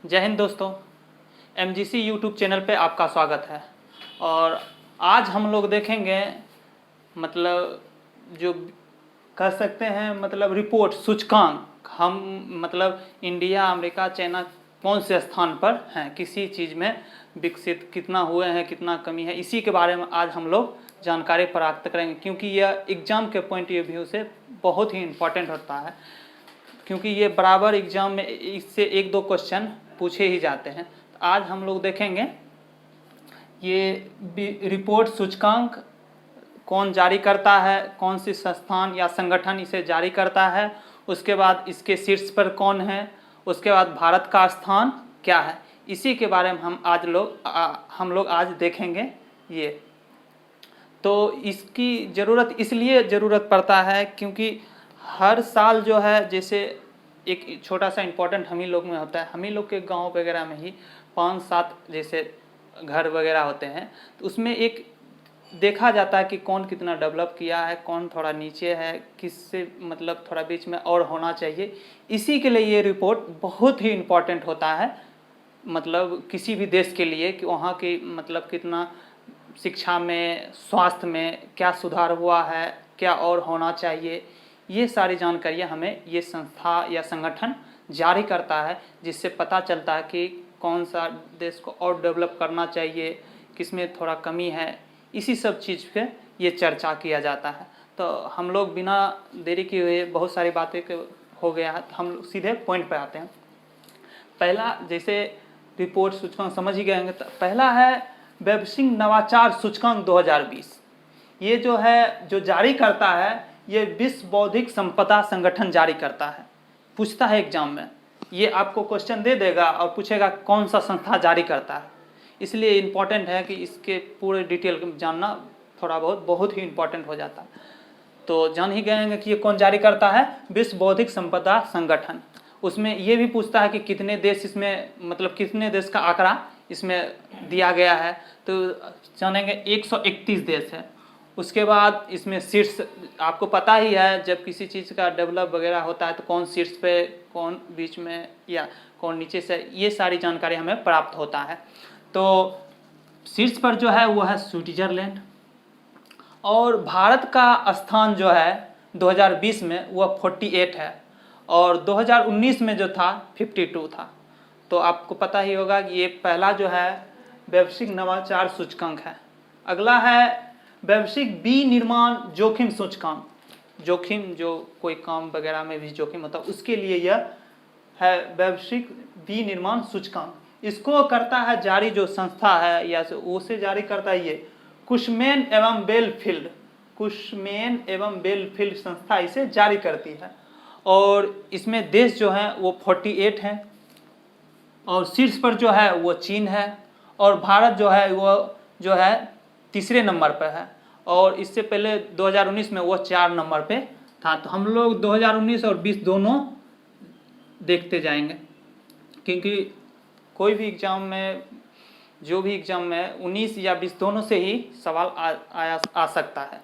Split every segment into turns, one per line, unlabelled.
जय हिंद दोस्तों, MGC YouTube channel पे आपका स्वागत है। और आज हम लोग देखेंगे मतलब जो कह सकते हैं मतलब रिपोर्ट सूचकांक, हम मतलब इंडिया, अमेरिका, चाइना कौन से स्थान पर हैं, किसी चीज़ में विकसित कितना हुए हैं, कितना कमी है, इसी के बारे में आज हम लोग जानकारी प्राप्त करेंगे। क्योंकि यह एग्ज़ाम के पॉइंट ऑफ व्यू से बहुत ही इम्पोर्टेंट होता है, क्योंकि ये बराबर एग्ज़ाम में इससे एक दो क्वेश्चन पूछे ही जाते हैं। तो आज हम लोग देखेंगे ये रिपोर्ट सूचकांक कौन जारी करता है, कौन सी संस्थान या संगठन इसे जारी करता है, उसके बाद इसके शीर्ष पर कौन है, उसके बाद भारत का स्थान क्या है, इसी के बारे में हम लोग आज देखेंगे। ये तो इसकी ज़रूरत इसलिए ज़रूरत पड़ता है क्योंकि हर साल जो है, जैसे एक छोटा सा इम्पोर्टेंट हम ही लोग में होता है, हम ही लोग के गांव वगैरह में ही 5-7 जैसे घर वगैरह होते हैं, तो उसमें एक देखा जाता है कि कौन कितना डेवलप किया है, कौन थोड़ा नीचे है, किससे मतलब थोड़ा बीच में और होना चाहिए। इसी के लिए ये रिपोर्ट बहुत ही इम्पोर्टेंट होता है, मतलब किसी भी देश के लिए, कि वहाँ की मतलब कितना शिक्षा में, स्वास्थ्य में क्या सुधार हुआ है, क्या और होना चाहिए, ये सारी जानकारियाँ हमें ये संस्था या संगठन जारी करता है, जिससे पता चलता है कि कौन सा देश को और डेवलप करना चाहिए, किसमें थोड़ा कमी है, इसी सब चीज़ पे ये चर्चा किया जाता है। तो हम लोग बिना देरी किए हुए, बहुत सारी बातें हो गया है, तो हम सीधे पॉइंट पे आते हैं। पहला, जैसे रिपोर्ट सूचकांक समझ ही गए होंगे, तो पहला है वैश्विक नवाचार सूचकांक 2020। ये जो है, जो जारी करता है, ये विश्व बौद्धिक संपदा संगठन जारी करता है। पूछता है एग्जाम में, ये आपको क्वेश्चन दे देगा और पूछेगा कौन सा संस्था जारी करता है, इसलिए इम्पॉर्टेंट है कि इसके पूरे डिटेल जानना थोड़ा बहुत ही इम्पॉर्टेंट हो जाता है। तो जान ही गए हैं कि ये कौन जारी करता है, विश्व बौद्धिक संपदा संगठन। उसमें ये भी पूछता है कि कितने देश इसमें, मतलब कितने देश का आंकड़ा इसमें दिया गया है, तो जानेंगे 131 देश है। उसके बाद इसमें शीर्ष, आपको पता ही है जब किसी चीज़ का डेवलप वगैरह होता है तो कौन शीर्ष पे, कौन बीच में या कौन नीचे से, ये सारी जानकारी हमें प्राप्त होता है। तो शीर्ष पर जो है वो है स्विट्जरलैंड, और भारत का स्थान जो है 2020 में वह 48 है, और 2019 में जो था 52 था। तो आपको पता ही होगा कि ये पहला जो है वैश्विक नवाचार सूचकांक है। अगला है वैश्विक विनिर्माण जोखिम सूचकांक। जोखिम, जो कोई काम वगैरह में भी जोखिम होता है, उसके लिए यह है वैश्विक विनिर्माण सूचकांक। इसको करता है जारी जो संस्था है, या उसे जारी करता है ये कुशमैन एवं बेलफील्ड। कुशमैन एवं बेलफील्ड संस्था इसे जारी करती है, और इसमें देश जो है वो 48 हैं, और शीर्ष पर जो है वो चीन है, और भारत जो है वो जो है तीसरे नंबर पर है, और इससे पहले 2019 में वो 4 नंबर पे था। तो हम लोग 2019 और 20 दोनों देखते जाएंगे, क्योंकि कोई भी एग्ज़ाम में, जो भी एग्ज़ाम में 19 या 20 दोनों से ही सवाल आ सकता है,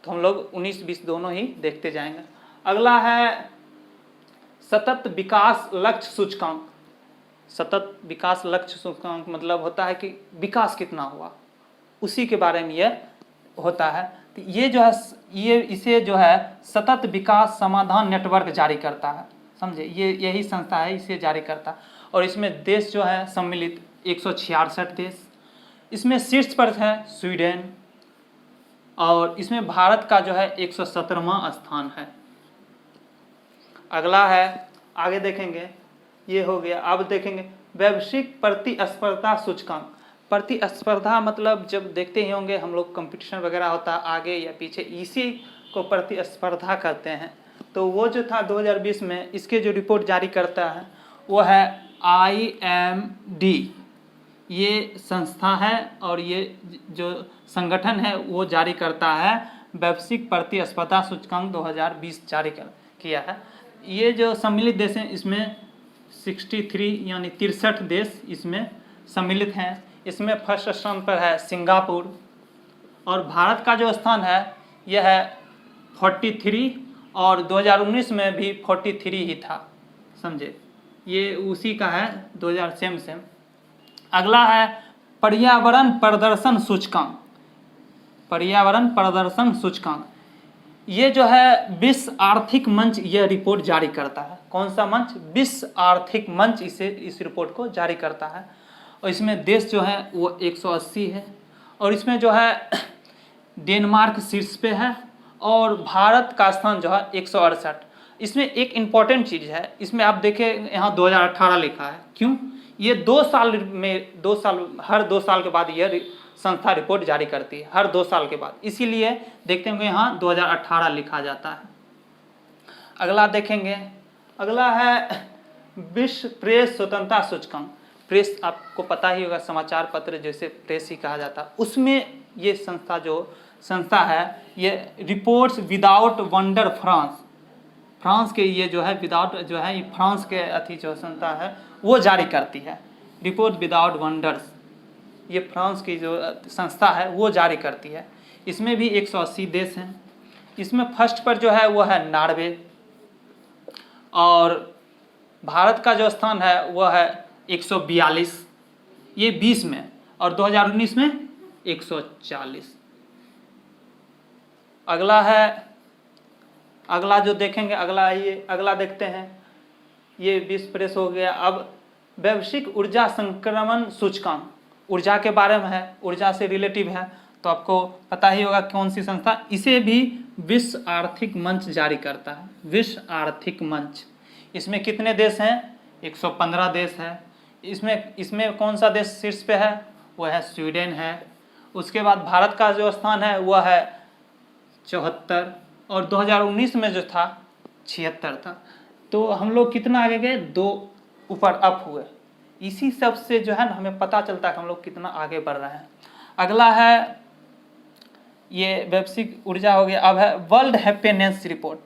तो हम लोग 19-20 दोनों ही देखते जाएंगे। अगला है सतत विकास लक्ष्य सूचकांक। सतत विकास लक्ष्य सूचकांक मतलब होता है कि विकास कितना हुआ, उसी के बारे में यह होता है। तो ये जो है, ये इसे जो है सतत विकास समाधान नेटवर्क जारी करता है, समझे, ये यही संस्था है, इसे जारी करता है। और इसमें देश जो है सम्मिलित 166 देश। इसमें शीर्ष पर है स्वीडन, और इसमें भारत का जो है 117वां स्थान है। अगला है, आगे देखेंगे, ये हो गया। अब देखेंगे वैश्विक प्रतिस्पर्धा सूचकांक। प्रतिस्पर्धा मतलब जब देखते ही होंगे हम लोग, कंपटीशन वगैरह होता है आगे या पीछे, इसी को प्रतिस्पर्धा कहते हैं। तो वो जो था 2020 में, इसके जो रिपोर्ट जारी करता है वो है IMD, ये संस्था है, और ये जो संगठन है वो जारी करता है वैश्विक प्रतिस्पर्धा सूचकांक 2020 जारी किया है। ये जो सम्मिलित देश हैं, इसमें 63 यानी 63 देश इसमें सम्मिलित हैं। इसमें फर्स्ट स्थान पर है सिंगापुर, और भारत का जो स्थान है यह है 43, और 2019 में भी 43 ही था, समझे। ये उसी का है 2000 सेम। अगला है पर्यावरण प्रदर्शन सूचकांक। पर्यावरण प्रदर्शन सूचकांक ये जो है विश्व आर्थिक मंच यह रिपोर्ट जारी करता है। कौन सा मंच? विश्व आर्थिक मंच इस रिपोर्ट को जारी करता है। और इसमें देश जो है वो 180 है, और इसमें जो है डेनमार्क शीर्ष पे है और भारत का स्थान जो है 168। इसमें एक इम्पॉर्टेंट चीज़ है, इसमें आप देखें यहाँ 2018 लिखा है। क्यों? ये 2 साल में हर 2 साल के बाद यह संस्था रिपोर्ट जारी करती है, हर 2 साल के बाद, इसीलिए देखते हैं कि यहाँ 2018 लिखा जाता है। अगला देखेंगे, अगला है विश्व प्रेस स्वतंत्रता सूचकांक। प्रेस आपको पता ही होगा, समाचार पत्र जैसे प्रेस ही कहा जाता है, उसमें ये संस्था है ये रिपोर्ट्स विदाउट वंडर फ्रांस के ये जो है विदाउट जो है ये फ्रांस के अथी जो संस्था है वो जारी करती है। रिपोर्ट विदाउट वंडर्स ये फ्रांस की जो संस्था है वो जारी करती है। इसमें भी 180 देश हैं। इसमें फर्स्ट पर जो है वो है नॉर्वे, और भारत का जो स्थान है वो है 142, ये 20 में, और 2019 में 140। अगला जो देखेंगे, अगला देखते हैं, ये विश्व प्रेस हो गया। अब वैश्विक ऊर्जा संक्रमण सूचकांक ऊर्जा के बारे में है, ऊर्जा से रिलेटिव है, तो आपको पता ही होगा कौन सी संस्था। इसे भी विश्व आर्थिक मंच जारी करता है, विश्व आर्थिक मंच। इसमें कितने देश हैं? 115 देश है। इसमें कौन सा देश शीर्ष पे है? वह है स्वीडन है। उसके बाद भारत का जो स्थान है वह है 74, और 2019 में जो था 76 था। तो हम लोग कितना आगे गए? 2 ऊपर अप हुए। इसी सब से जो है ना हमें पता चलता है कि हम लोग कितना आगे बढ़ रहे हैं। अगला है ये वैश्विक ऊर्जा हो गया। अब है world happiness report.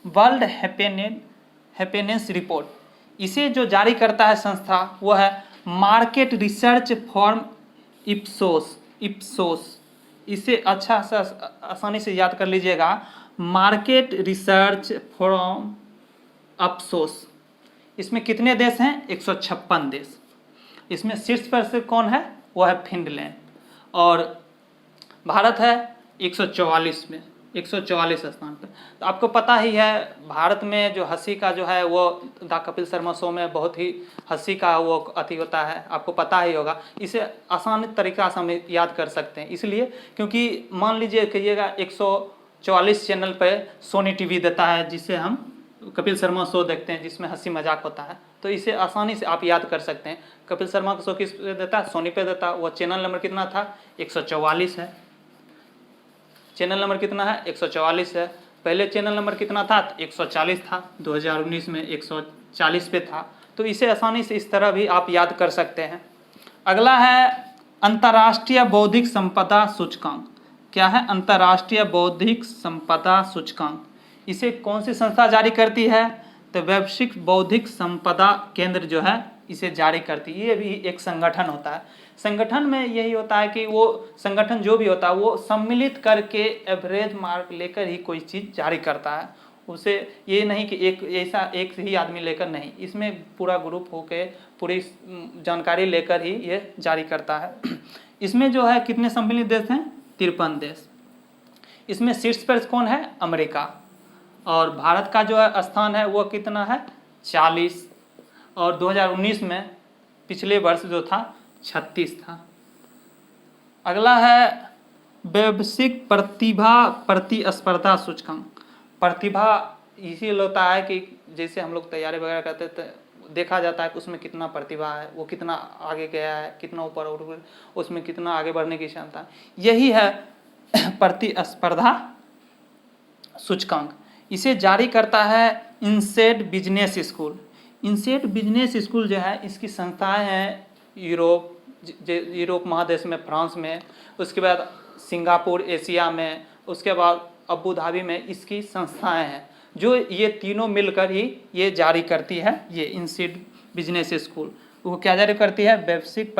World happiness report इसे जो जारी करता है संस्था वो है मार्केट रिसर्च फॉर्म इप्सोस। इसे अच्छा सा आसानी से याद कर लीजिएगा, मार्केट रिसर्च फॉर्म इप्सोस। इसमें कितने देश हैं? 156 देश। इसमें शीर्ष पर से कौन है? वो है फिनलैंड, और भारत है 144 में, 144 स्थान पर। तो आपको पता ही है भारत में जो हंसी का जो है वो द कपिल शर्मा शो में बहुत ही हंसी का वो अति होता है, आपको पता ही होगा। इसे आसान तरीका से हम याद कर सकते हैं, इसलिए क्योंकि मान लीजिए कहिएगा 144 चैनल पर सोनी टीवी देता है जिसे हम कपिल शर्मा शो देखते हैं, जिसमें हंसी मजाक होता है, तो इसे आसानी से आप याद कर सकते हैं। कपिल शर्मा का शो किस पे देता है? सोनी पे देता है। वो चैनल नंबर कितना था? 144 है। चैनल नंबर कितना है? 144 है। पहले चैनल नंबर कितना था? 140 था। 2019 में 140 पे था। तो इसे आसानी से इस तरह भी आप याद कर सकते हैं। अगला है अंतर्राष्ट्रीय बौद्धिक संपदा सूचकांक। क्या है? अंतर्राष्ट्रीय बौद्धिक संपदा सूचकांक। इसे कौन सी संस्था जारी करती है? तो वैश्विक बौद्धिक संपदा केंद्र जो है इसे जारी करती है। ये भी एक संगठन होता है। संगठन में यही होता है कि वो संगठन जो भी होता है वो सम्मिलित करके एवरेज मार्क लेकर ही कोई चीज़ जारी करता है। उसे ये नहीं कि एक ही आदमी लेकर नहीं, इसमें पूरा ग्रुप होके पूरी जानकारी लेकर ही ये जारी करता है। इसमें जो है कितने सम्मिलित देश हैं? 53 देश। इसमें शीर्ष पर कौन है? अमेरिका। और भारत का जो है स्थान है वो कितना है? 40, और 2019 में पिछले वर्ष जो था 36 था। अगला है वैश्विक प्रतिभा प्रतिस्पर्धा सूचकांक। प्रतिभा इसीलिए होता है कि जैसे हम लोग तैयारी वगैरह करते थे, देखा जाता है कि उसमें कितना प्रतिभा है, वो कितना आगे गया है, कितना ऊपर उठ, उसमें कितना आगे बढ़ने की क्षमता है। यही है प्रतिस्पर्धा सूचकांक। इसे जारी करता है इनसेड बिजनेस स्कूल। इनसेड बिजनेस स्कूल जो है इसकी संस्थाएं हैं यूरोप महादेश में, फ्रांस में, उसके बाद सिंगापुर एशिया में, उसके बाद अबू धाबी में इसकी संस्थाएं हैं, जो ये तीनों मिलकर ही ये जारी करती है। ये इनसेड बिजनेस स्कूल वो क्या जारी करती है? वैश्विक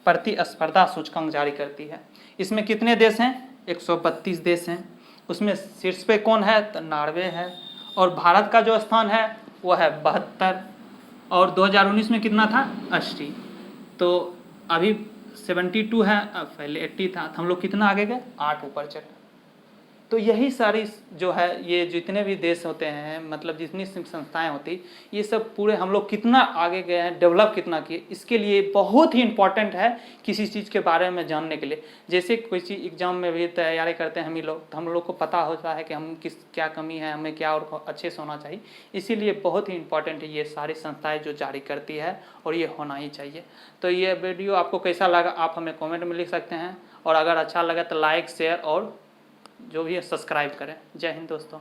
प्रतिस्पर्धा सूचकांक जारी करती है। इसमें कितने देश हैं? 132 देश हैं। उसमें शीर्ष पे कौन है? तो नॉर्वे है। और भारत का जो स्थान है वो है 72, और 2019 में कितना था 80। तो अभी 72 है, पहले 80 था, तो हम लोग कितना आगे गए 8 ऊपर चले। तो यही सारी जो है ये जितने भी देश होते हैं, मतलब जितनी संस्थाएं होती, ये सब पूरे हम लोग कितना आगे गए हैं, डेवलप कितना किए, इसके लिए बहुत ही इम्पॉर्टेंट है किसी चीज़ के बारे में जानने के लिए। जैसे कोई चीज़ एग्जाम में भी तैयारी करते हैं हम ही लोग, तो हम लोग को पता होता है कि हम क्या कमी है, हमें क्या और अच्छे से होना चाहिए। इसीलिए बहुत ही इम्पॉर्टेंट है ये सारी संस्थाएँ जो जारी करती है, और ये होना ही चाहिए। तो ये वीडियो आपको कैसा लगा आप हमें कॉमेंट में लिख सकते हैं, और अगर अच्छा लगा तो लाइक शेयर और जो भी है सब्सक्राइब करें। जय हिंद दोस्तों।